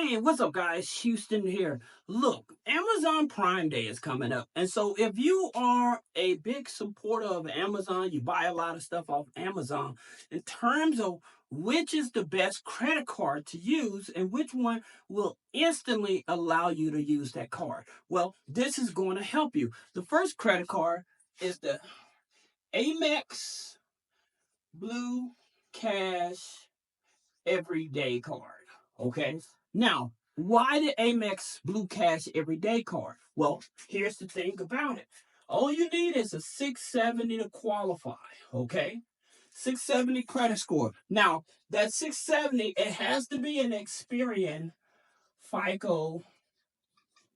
Hey, what's up, guys? Houston here. Look, Amazon Prime Day is coming up. And so, if you are a big supporter of Amazon, you buy a lot of stuff off Amazon, in terms of which is the best credit card to use and which one will instantly allow you to use that card. Well, this is going to help you. The first credit card is the Amex Blue Cash Everyday card. Okay. Now, why the Amex Blue Cash Everyday card? Well, here's the thing about it. All you need is a 670 to qualify. Okay. 670 credit score. Now, that 670, it has to be an Experian FICO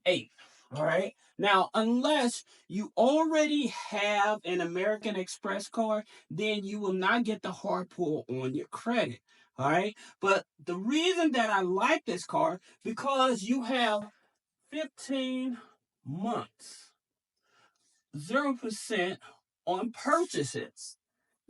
8. All right. Now, unless you already have an American Express card, then you will not get the hard pull on your credit. All right. But the reason that I like this card, because you have 15 months, 0% on purchases.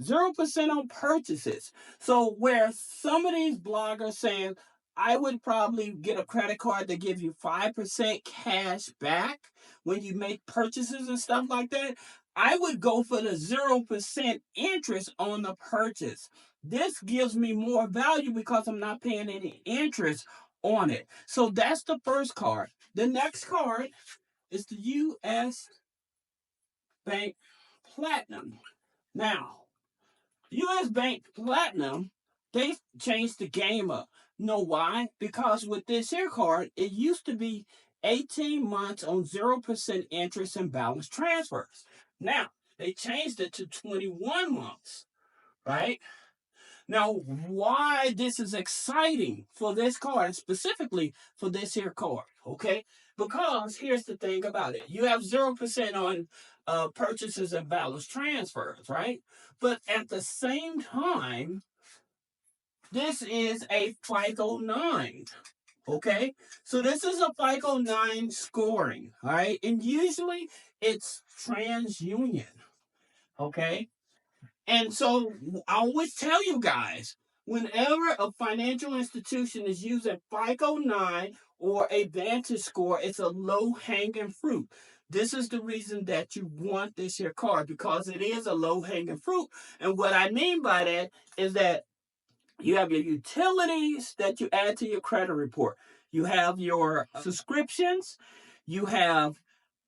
0% on purchases. So where some of these bloggers saying, I would probably get a credit card to give you 5% cash back when you make purchases and stuff like that. I would go for the 0% interest on the purchase. This gives me more value because I'm not paying any interest on it. So that's the first card. The next card is the US Bank Platinum. Now, US Bank Platinum, they changed the game up. Know why? Because with this here card, it used to be 18 months on 0% interest and balance transfers. Now, they changed it to 21 months, right? Now, why this is exciting for this card, specifically for this here card, okay? Because here's the thing about it. You have 0% on purchases and balance transfers, right? But at the same time, this is a FICO 9, okay? So this is a FICO 9 scoring, all right? And usually it's TransUnion, okay? And so I always tell you guys, whenever a financial institution is using FICO 9 or a Vantage score, it's a low hanging fruit. This is the reason that you want this here card, because it is a low hanging fruit. And what I mean by that is that you have your utilities that you add to your credit report. You have your subscriptions. You have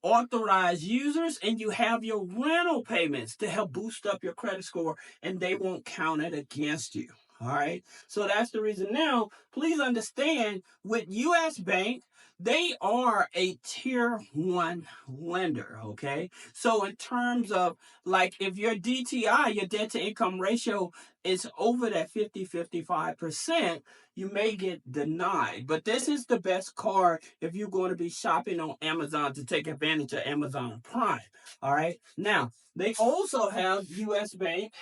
authorized users, and you have your rental payments to help boost up your credit score, and they won't count it against you. All right. So that's the reason. Now, please understand with US Bank, they are a tier one lender. Okay. So, in terms of like if your DTI, your debt to income ratio, is over that 50-55%, you may get denied. But this is the best card if you're going to be shopping on Amazon to take advantage of Amazon Prime. All right. Now, they also have US Bank.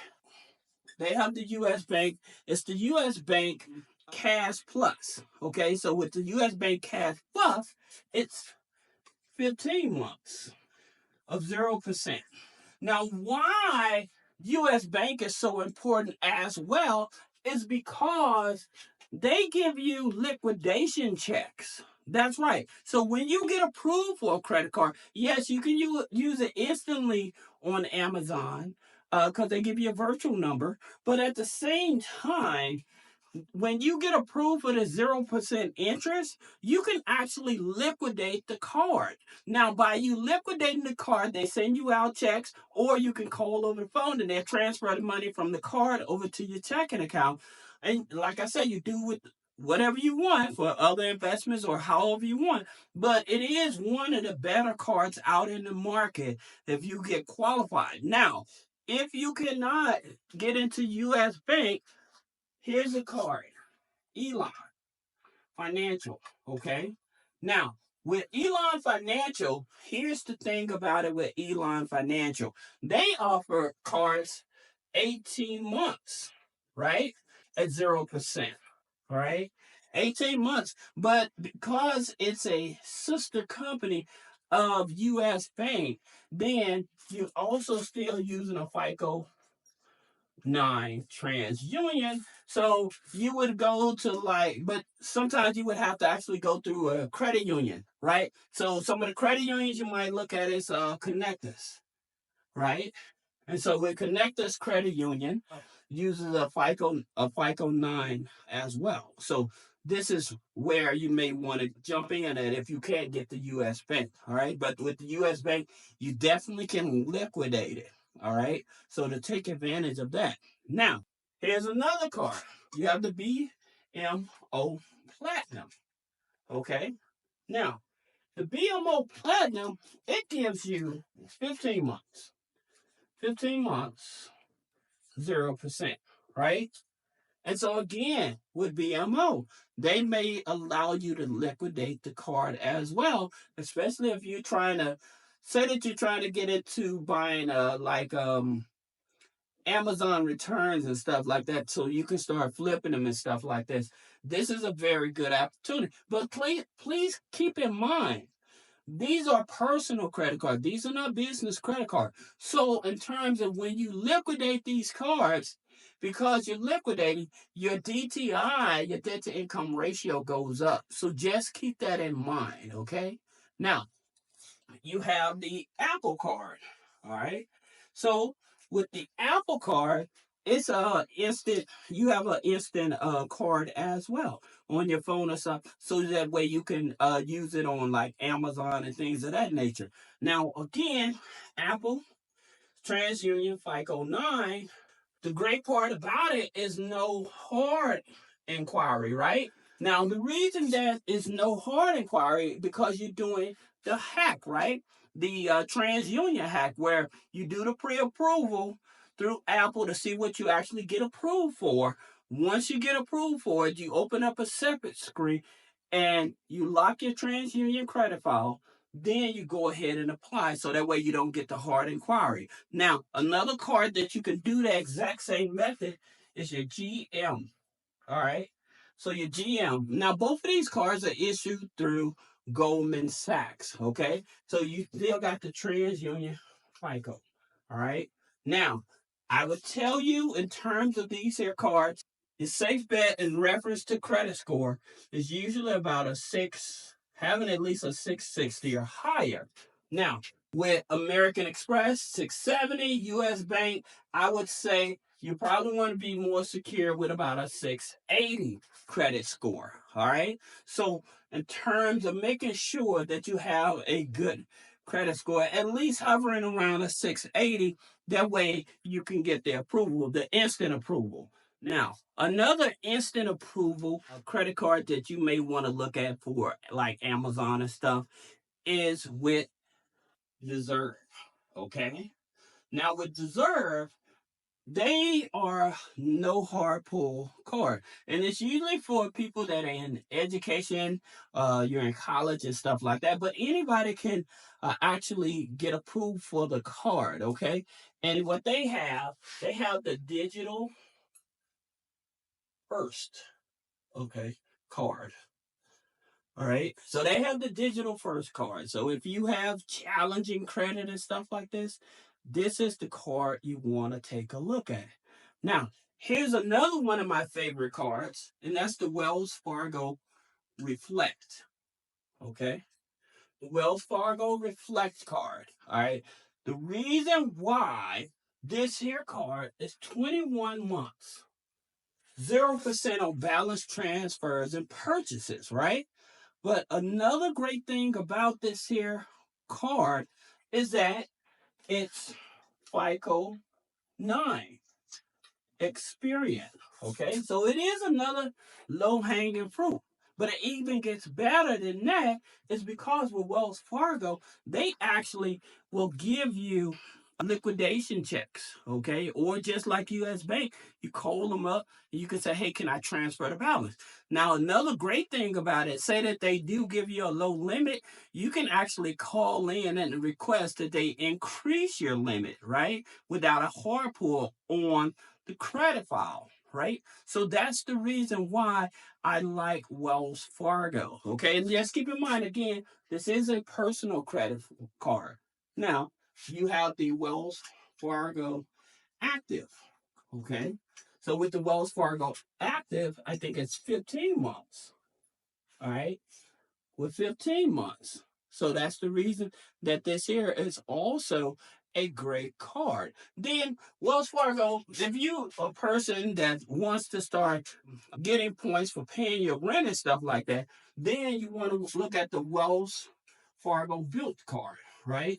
They have the US Bank. It's the US Bank Cash Plus. Okay. So with the US Bank Cash Plus, it's 15 months of 0%. Now, why US Bank is so important as well is because they give you liquidation checks. That's right. So when you get approved for a credit card, yes, you can use it instantly on Amazon because they give you a virtual number. But at the same time, when you get approved for the 0% interest, you can actually liquidate the card. Now, by you liquidating the card, they send you out checks, or you can call over the phone and they transfer the money from the card over to your checking account. And like I said, you do with whatever you want for other investments or however you want. But it is one of the better cards out in the market if you get qualified. Now, if you cannot get into US Bank, here's a card, Elon Financial. Okay. Now, with Elon Financial, here's the thing about it with Elon Financial. They offer cards 18 months, right? At 0%. Right? 18 months. But because it's a sister company of US Bank, then you're also still using a FICO 9 TransUnion. So you would go to like, but sometimes you would have to actually go through a credit union, right? So some of the credit unions you might look at is Connectus, right? And so with Connectus Credit Union uses a FICO 9 as well. So this is where you may want to jump in at if you can't get the US Bank. All right. But with the US Bank, you definitely can liquidate it. All right. So to take advantage of that. Now, here's another card. You have the BMO Platinum. Okay. Now, the BMO Platinum, it gives you 15 months. 15 months 0%, right? And so again, with BMO, they may allow you to liquidate the card as well, especially if you're trying to say that you're trying to get into buying like Amazon returns and stuff like that, so you can start flipping them and stuff like this. This is a very good opportunity. But please keep in mind these are personal credit cards. These are not business credit cards. So in terms of when you liquidate these cards, because you're liquidating, your DTI, your debt to income ratio goes up. So just keep that in mind, okay? Now, you have the Apple Card. All right. So with the Apple Card, it's a instant. You have an instant card as well on your phone or something, so that way you can use it on like Amazon and things of that nature. Now again, Apple, TransUnion, FICO 9. The great part about it is no hard inquiry, right? Now, the reason that is no hard inquiry because you're doing the hack, right? The TransUnion hack, where you do the pre-approval through Apple to see what you actually get approved for. Once you get approved for it, you open up a separate screen and you lock your TransUnion credit file. Then you go ahead and apply so that way you don't get the hard inquiry. Now, another card that you can do the exact same method is your GM. All right. So your GM. Now, both of these cards are issued through Goldman Sachs. Okay. So you still got the TransUnion FICO. All right. Now, I would tell you in terms of these here cards, the safe bet in reference to credit score is usually about a six, having at least a 660 or higher. Now, with American Express, 670, US Bank, I would say you probably want to be more secure with about a 680 credit score. All right. So, in terms of making sure that you have a good credit score, at least hovering around a 680, that way you can get the approval, the instant approval. Now, another instant approval credit card that you may want to look at for like Amazon and stuff is with Deserve. Okay. Now, with Deserve, they are no hard pull card. And it's usually for people that are in education, you're in college and stuff like that. But anybody can actually get approved for the card, okay? And what they have the digital first, okay, card. All right. So they have the digital first card. So if you have challenging credit and stuff like this is the card you want to take a look at. Now, here's another one of my favorite cards, and that's the Wells Fargo Reflect. Okay. The Wells Fargo Reflect card. All right. The reason why this here card is 21 months, 0% on balance transfers and purchases, right? But another great thing about this here card is that it's FICO 9 Experian. Okay, so it is another low hanging fruit. But it even gets better than that is because with Wells Fargo, they actually will give you liquidation checks, okay? Or just like US Bank, you call them up and you can say, hey, can I transfer the balance? Now, another great thing about it, say that they do give you a low limit, you can actually call in and request that they increase your limit, right? Without a hard pull on the credit file, right? So that's the reason why I like Wells Fargo. Okay, and just keep in mind again, this is a personal credit card. Now, you have the Wells Fargo Active. Okay. So with the Wells Fargo Active, I think it's 15 months. All right. With 15 months. So that's the reason that this here is also a great card. Then Wells Fargo, if you a person that wants to start getting points for paying your rent and stuff like that, then you want to look at the Wells Fargo Built card, right?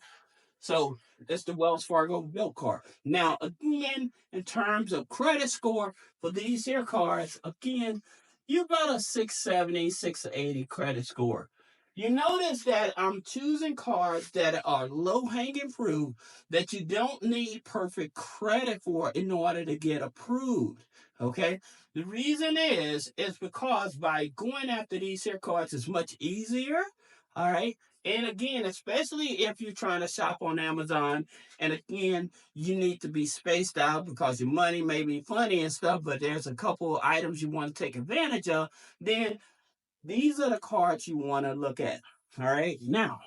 So it's the Wells Fargo Built card. Now, again, in terms of credit score for these here cards, again, you got a 670, 680 credit score. You notice that I'm choosing cards that are low hanging fruit that you don't need perfect credit for in order to get approved. Okay. The reason is because by going after these here cards is much easier. All right. And again, especially if you're trying to shop on Amazon, and again, you need to be spaced out because your money may be funny and stuff, but there's a couple of items you want to take advantage of, then these are the cards you want to look at. All right. Now,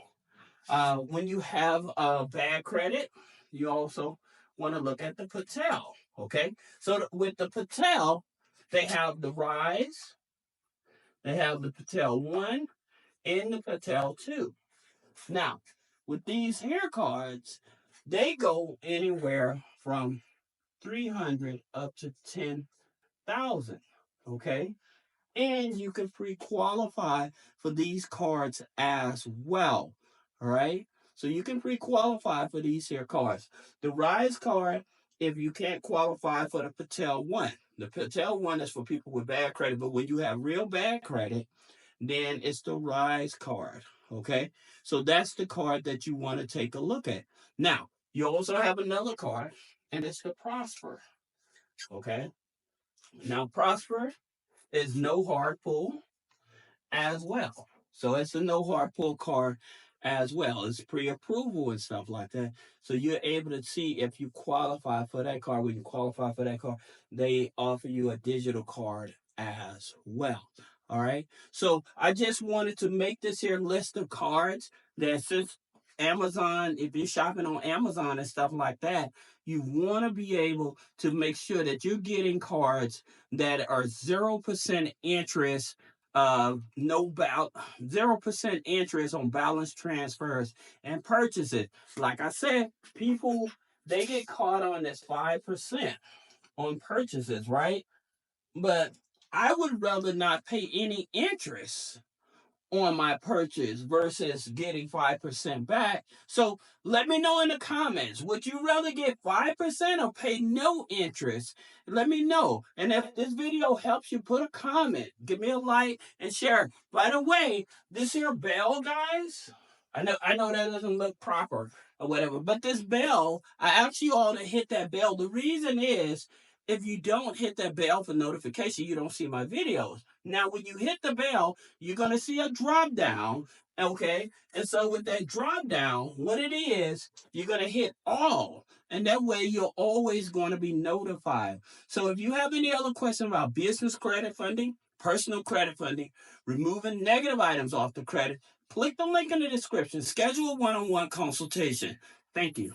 when you have bad credit, you also want to look at the Patel. Okay. So with the Patel, they have the Rise, they have the Patel 1, and the Patel 2. Now, with these hair cards, they go anywhere from 300 up to 10,000. Okay? And you can pre-qualify for these cards as well. All right? So you can pre-qualify for these here cards. The Rise card, if you can't qualify for the Patel 1. The Patel 1 is for people with bad credit, but when you have real bad credit, then it's the Rise card. Okay, so that's the card that you want to take a look at. Now, you also have another card, and it's the Prosper. Okay, now Prosper is no hard pull as well. So it's a no hard pull card as well. It's pre-approval and stuff like that. So you're able to see if you qualify for that card. When you qualify for that card, they offer you a digital card as well. All right. So I just wanted to make this here list of cards that since Amazon, if you're shopping on Amazon and stuff like that, you want to be able to make sure that you're getting cards that are 0% interest, no 0% interest on balance transfers and purchases. Like I said, people they get caught on this 5% on purchases, right? But I would rather not pay any interest on my purchase versus getting 5% back. So let me know in the comments. Would you rather get 5% or pay no interest? Let me know. And if this video helps you, put a comment, give me a like, and share. By the way, this here bell, guys. I know that doesn't look proper or whatever, but this bell, I ask you all to hit that bell. The reason is if you don't hit that bell for notification, you don't see my videos. Now, when you hit the bell, you're going to see a drop down. Okay. And so with that drop down, what it is, you're going to hit all. And that way you're always going to be notified. So if you have any other question about business credit funding, personal credit funding, removing negative items off the credit, click the link in the description. Schedule a one-on-one consultation. Thank you.